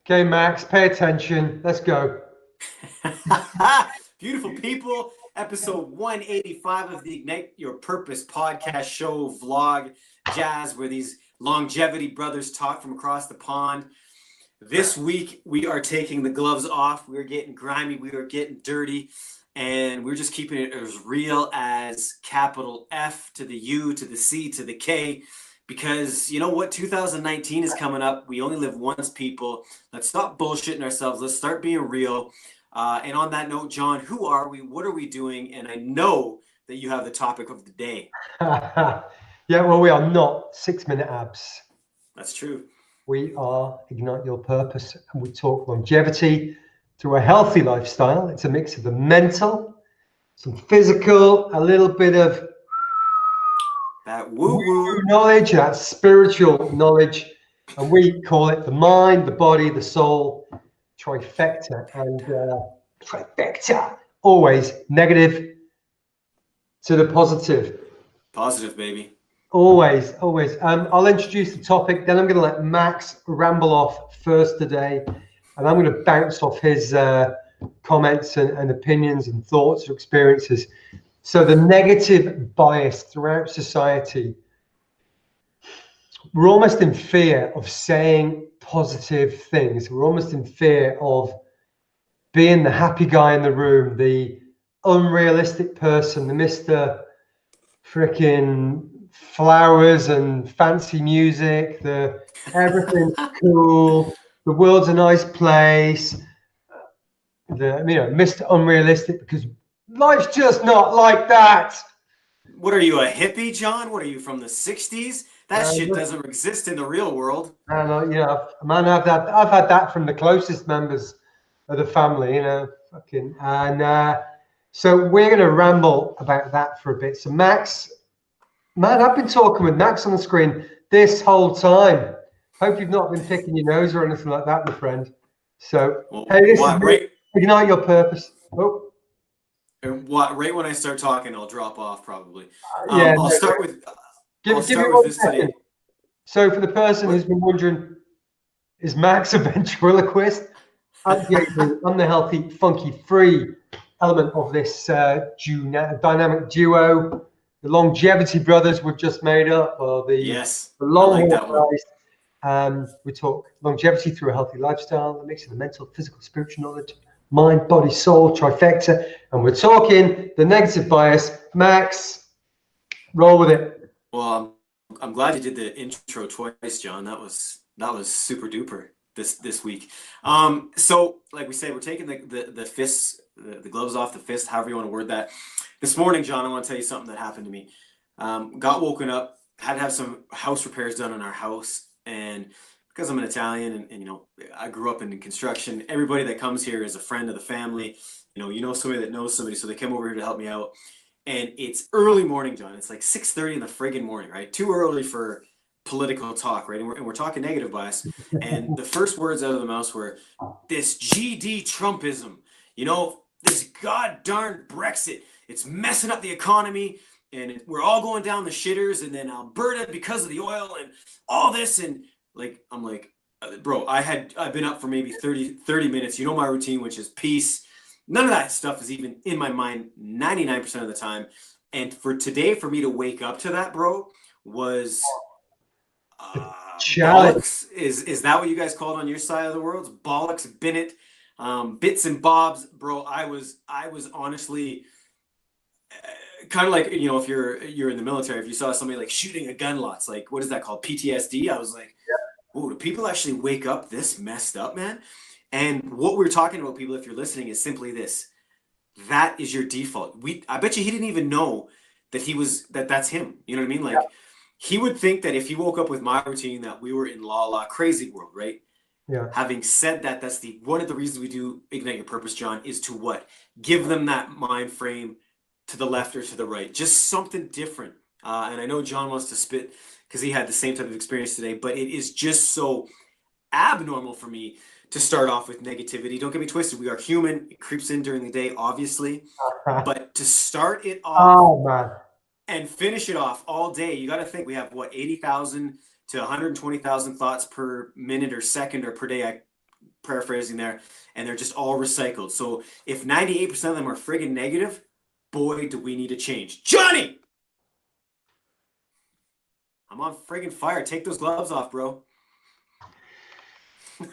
Okay, Max, pay attention. Let's go. Beautiful people, episode 185 of the Ignite Your Purpose podcast show, vlog, jazz, where these longevity brothers talk from across the pond. This week, we are taking the gloves off. We are getting grimy. We are getting dirty. And we're just keeping it as real as capital F to the U to the C to the K. Because you know what? 2019 is coming up. We only live once, people. Let's stop bullshitting ourselves. Let's start being real. And on that note, John, who are we? What are we doing? And I know that you have the topic of the day. Yeah, well, we are not 6-minute abs. That's true. We are Ignite Your Purpose, and we talk longevity through a healthy lifestyle. It's a mix of the mental, some physical, a little bit of that woo-woo knowledge, that spiritual knowledge, and we call it the mind, the body, the soul, trifecta. And trifecta, always negative to the positive. Positive, baby. Always. I'll introduce the topic, then I'm going to let Max ramble off first today, and I'm going to bounce off his comments and opinions and thoughts or experiences. So the negative bias throughout society, we're almost in fear of saying positive things. We're almost in fear of being the happy guy in the room, the unrealistic person, the Mr. Frickin' flowers and fancy music, the everything's cool, the world's a nice place, Mr. Unrealistic, because life's just not like that. What are you, a hippie, John? What are you, from the 60s? That shit doesn't exist in the real world. And man, I've had that from the closest members of the family, so we're gonna ramble about that for a bit. So Max, man, I've been talking with Max on the screen this whole time. Hope you've not been picking your nose or anything like that, my friend. So, hey, this is Ignite Your Purpose. Oh. Right when I start talking, I'll drop off probably. I'll start with this today. So for the person who's been wondering, is Max a ventriloquist? I'm the healthy, funky, free element of this dynamic duo. The longevity brothers we've just made up, or the long haul guys. We talk longevity through a healthy lifestyle, a mix of the mental, physical, spiritual knowledge, mind, body, soul, trifecta, and we're talking the negative bias. Max, roll with it. Well, I'm glad you did the intro twice, John. That was super duper this week. So like we said, we're taking the fists, the gloves off the fist, however you want to word that. This morning, John, I want to tell you something that happened to me. Got woken up, had to have some house repairs done in our house, and because I'm an Italian and I grew up in construction, everybody that comes here is a friend of the family. You know somebody that knows somebody, so they come over here to help me out. And it's early morning, John. It's like 6:30 in the friggin' morning, right? Too early for political talk, right? And we're talking negative bias. And the first words out of the mouth were, this GD Trumpism, this god-darn Brexit. It's messing up the economy, and we're all going down the shitters, and then Alberta because of the oil and all this. And I'm like, bro, I've been up for maybe 30 minutes. You know my routine, which is peace. None of that stuff is even in my mind 99% of the time. And for today, for me to wake up to that, bro, was bollocks. Is that what you guys call it on your side of the world? Bollocks, Bennett, bits and bobs, bro. I was honestly kind of like, if you're in the military, if you saw somebody like shooting a gun lots, like what is that called? PTSD. I was like, oh, do people actually wake up this messed up, man? And what we're talking about, people, if you're listening, is simply this. That is your default. I bet you he didn't even know that that's him. You know what I mean? Like he would think that if he woke up with my routine that we were in la crazy world, right? Yeah. Having said that, that's one of the reasons we do Ignite Your Purpose, John, is to what? Give them that mind frame to the left or to the right. Just something different. And I know John wants to spit because he had the same type of experience today, but it is just so abnormal for me to start off with negativity. Don't get me twisted. We are human. It creeps in during the day, obviously. But to start it off and finish it off all day, you got to think we have, 80,000 to 120,000 thoughts per minute or second or per day. I paraphrasing there, and they're just all recycled. So if 98% of them are friggin' negative, boy, do we need to change. Johnny! I'm on friggin' fire. Take those gloves off, bro.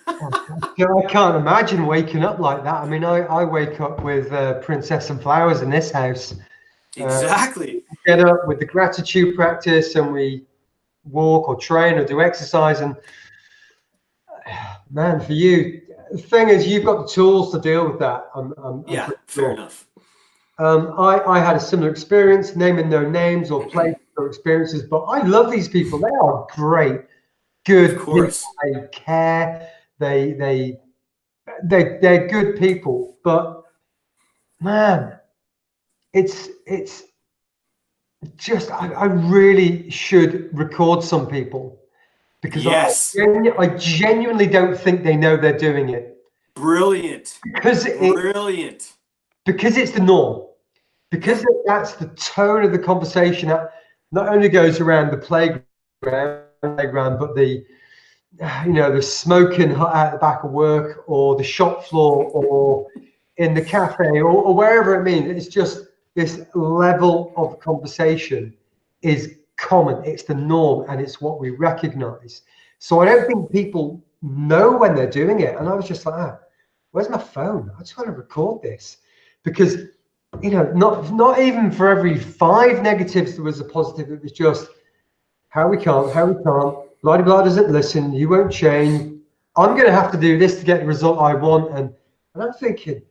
I can't imagine waking up like that. I mean, I wake up with Princess and Flowers in this house. Exactly. Get up with the gratitude practice, and we walk or train or do exercise. And man, for you, the thing is, you've got the tools to deal with that. Yeah, I'm fair enough. I had a similar experience, naming no names or places or experiences, but I love these people. They are great, good Of course. people. They care. They're good people. But man, it's just I really should record some people, because Yes. I genuinely don't think they know they're doing it. Brilliant. Because it's the norm. Because that's the tone of the conversation that not only goes around the playground, but the the smoking hut out the back of work, or the shop floor, or in the cafe, or wherever it means. It's just this level of conversation is common. It's the norm, and it's what we recognize. So I don't think people know when they're doing it. And I was just like, where's my phone? I just want to record this, because not even for every 5 negatives there was a positive. It was just how we can't, blah blah blah doesn't listen, you won't change, I'm going to have to do this to get the result I want. And I'm thinking,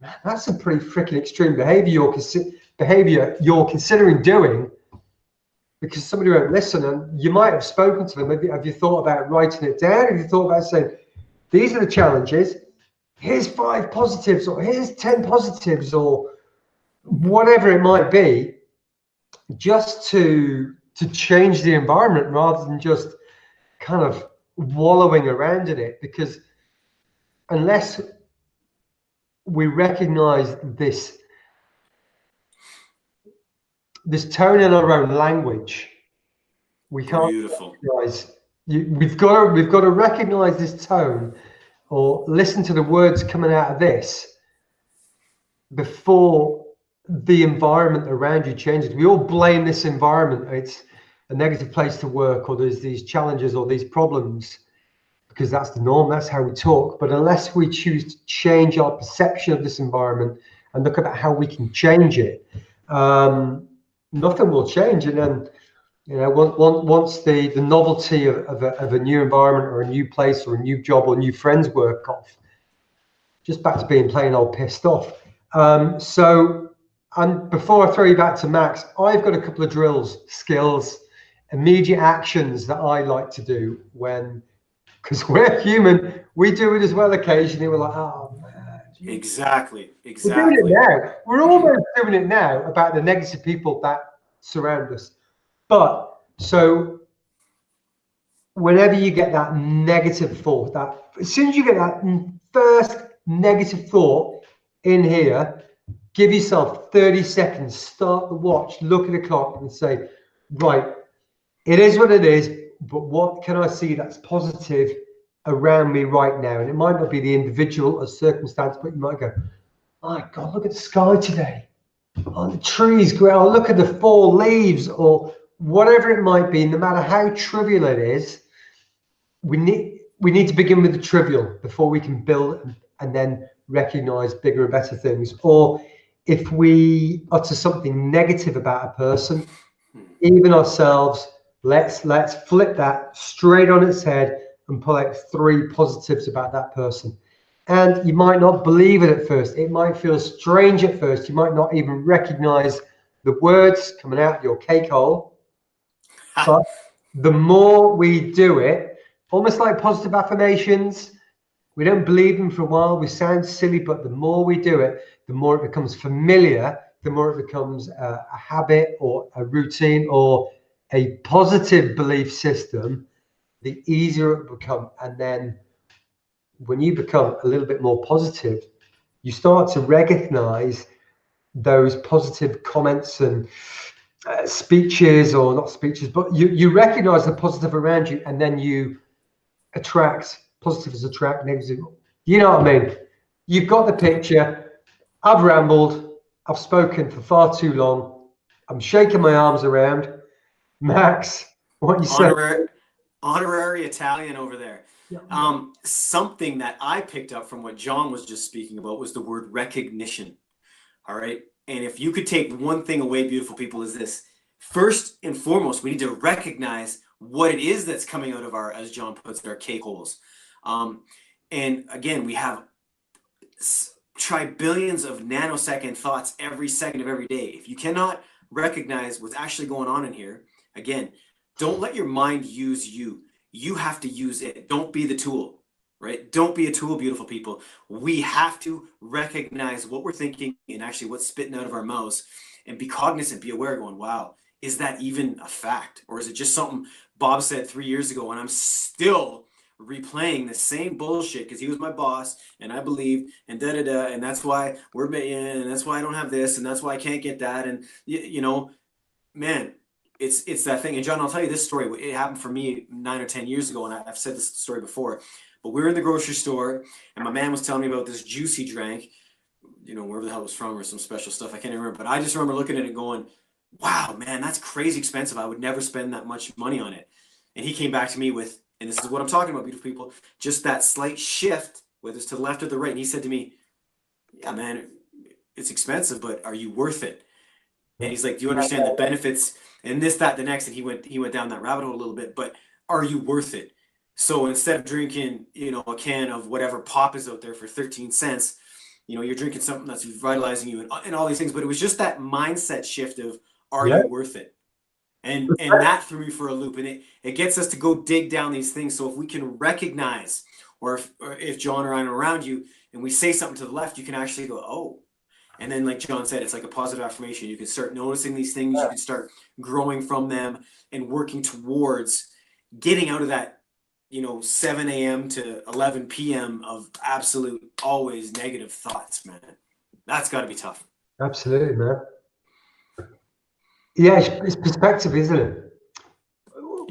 man, that's some pretty freaking extreme behavior you're considering doing, because somebody won't listen. And you might have spoken to them. Maybe have you thought about writing it down? Have you thought about saying, these are the challenges, here's 5 positives, or here's 10 positives, or whatever it might be, just to change the environment, rather than just kind of wallowing around in it. Because unless we recognize this tone in our own language, we can't recognize. We've got to recognize this tone, or listen to the words coming out of this, before the environment around you changes. We all blame this environment. It's a negative place to work, or there's these challenges or these problems, because that's the norm, that's how we talk. But unless we choose to change our perception of this environment and look at how we can change it, nothing will change. And then once the novelty of a new environment, or a new place, or a new job, or new friends work off, just back to being plain old pissed off. And before I throw you back to Max, I've got a couple of drills, skills, immediate actions that I like to do because we're human, we do it as well occasionally. We're like, oh man. Exactly. We're doing it now. We're almost doing it now about the negative people that surround us. But so whenever you get that negative thought, as soon as you get that first negative thought in here, give yourself 30 seconds, start the watch, look at the clock, and say, right, it is what it is, but what can I see that's positive around me right now? And it might not be the individual or circumstance, but you might go, my God, look at the sky today. Oh, the trees grow. Oh, look at the fall leaves, or whatever it might be. No matter how trivial it is, we need to begin with the trivial before we can build and then recognize bigger and better things. Or if we utter something negative about a person, even ourselves, let's flip that straight on its head and pull out 3 positives about that person. And you might not believe it at first. It might feel strange at first. You might not even recognize the words coming out your cake hole. But the more we do it, almost like positive affirmations, we don't believe them for a while. We sound silly, but the more we do it, the more it becomes familiar, the more it becomes a habit, or a routine, or a positive belief system, the easier it will become. And then when you become a little bit more positive, you start to recognize those positive comments and speeches, or not speeches, but you recognize the positive around you, and then you attract, positives attract, negative You know what I mean? You've got the picture. I've rambled. I've spoken for far too long. I'm shaking my arms around. Max, what you say? Honorary Italian over there. Yeah. Something that I picked up from what John was just speaking about was the word recognition. All right. And if you could take one thing away, beautiful people, is this. First and foremost, we need to recognize what it is that's coming out of our, as John puts it, our cake holes. And again, we have trillions of nanosecond thoughts every second of every day. If you cannot recognize what's actually going on in here, again, don't let your mind use you. You have to use it. Don't be the tool, right? Don't be a tool, beautiful people. We have to recognize what we're thinking and actually what's spitting out of our mouths and be cognizant, be aware, going, wow, is that even a fact? Or is it just something Bob said 3 years ago and I'm still replaying the same bullshit because he was my boss and I believe and da-da-da, and that's why we're and that's why I don't have this and that's why I can't get that. And you know, man, it's that thing. And John, I'll tell you this story. It happened for me 9 or 10 years ago, and I've said this story before. But we were in the grocery store, and my man was telling me about this juice he drank, you know, wherever the hell it was from, or some special stuff. I can't even remember. But I just remember looking at it and going, wow, man, that's crazy expensive. I would never spend that much money on it. And he came back to me with, and this is what I'm talking about, beautiful people, just that slight shift, whether it's to the left or the right. And he said to me, yeah, man, it's expensive, but are you worth it? And he's like, do you understand the benefits and this, that, the next? And he went down that rabbit hole a little bit, but are you worth it? So instead of drinking, you know, a can of whatever pop is out there for 13 cents, you know, you're drinking something that's revitalizing you and all these things. But it was just that mindset shift of, are you worth it? And that threw me for a loop. And it gets us to go dig down these things. So if we can recognize, or if John or I are around you and we say something to the left, you can actually go, oh. And then, like John said, it's like a positive affirmation. You can start noticing these things. You can start growing from them and working towards getting out of that, you know, 7 a.m. to 11 p.m. of absolute always negative thoughts, man. That's got to be tough. Absolutely, man. Yeah, it's perspective, isn't it?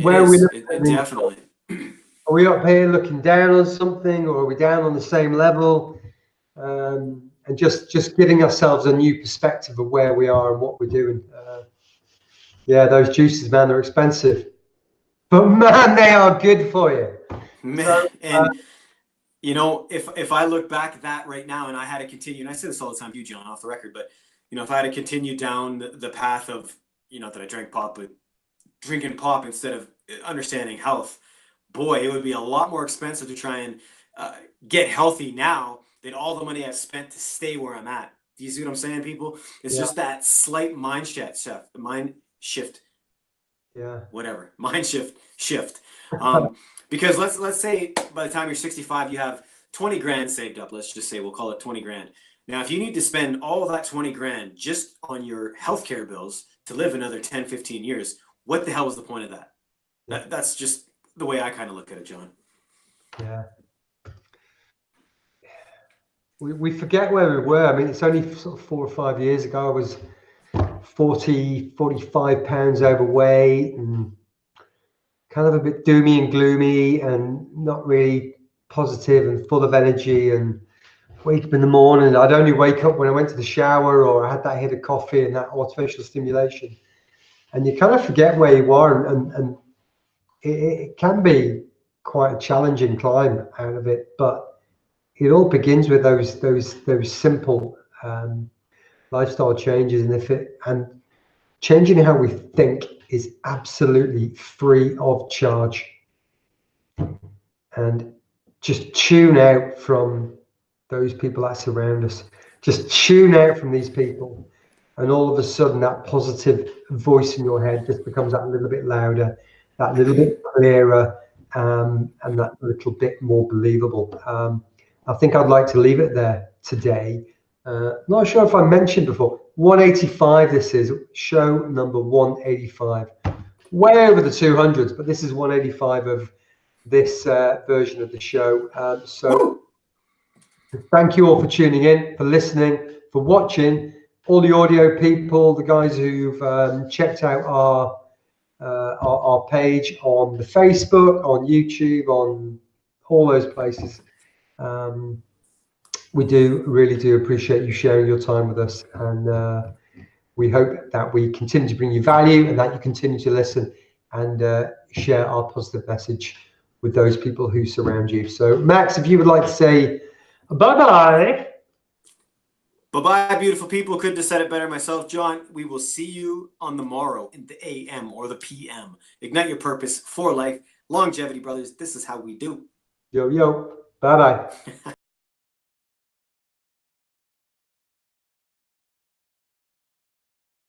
Where are we definitely. Are we up here looking down on something, or are we down on the same level? And just giving ourselves a new perspective of where we are and what we're doing. Yeah, those juices, man, they're expensive, but man, they are good for you. Man, so, and you know, if I look back at that right now, and I had to continue, and I say this all the time to you, John, off the record, but you know, if I had to continue down the path of, you know, not that I drank pop, but drinking pop instead of understanding health, boy, it would be a lot more expensive to try and get healthy now than all the money I've spent to stay where I'm at. Do you see what I'm saying, people? It's just that slight mind shift. Yeah. Whatever. Mind shift. Because let's say by the time you're 65, you have 20 grand saved up. Let's just say we'll call it 20 grand. Now, if you need to spend all of that 20 grand just on your healthcare bills to live another 10, 15 years, what the hell was the point of that? That's just the way I kind of look at it, John. Yeah. We forget where we were. I mean, it's only sort of 4 or 5 years ago. I was 45 pounds overweight and kind of a bit doomy and gloomy and not really positive and full of energy, and wake up in the morning. I'd only wake up when I went to the shower or I had that hit of coffee and that artificial stimulation. And you kind of forget where you are, and it can be quite a challenging climb out of it, but it all begins with those simple lifestyle changes, and changing how we think is absolutely free of charge. And just tune out from those people that surround us. Just tune out from these people, and all of a sudden that positive voice in your head just becomes that little bit louder, that little bit clearer, and that little bit more believable. I think I'd like to leave it there today. Not sure if I mentioned before, 185, this is show number 185. Way over the 200s, but this is 185 of this version of the show. So thank you all for tuning in, for listening, for watching. All the audio people, the guys who've checked out our page on the Facebook, on YouTube, on all those places. We really do appreciate you sharing your time with us, and we hope that we continue to bring you value and that you continue to listen and share our positive message with those people who surround you. So, Max, if you would like to say bye-bye. Bye-bye, beautiful people. Couldn't have said it better myself. John, we will see you on the morrow in the AM or the PM. Ignite your purpose for life. Longevity, brothers. This is how we do. Yo, yo. Bye-bye.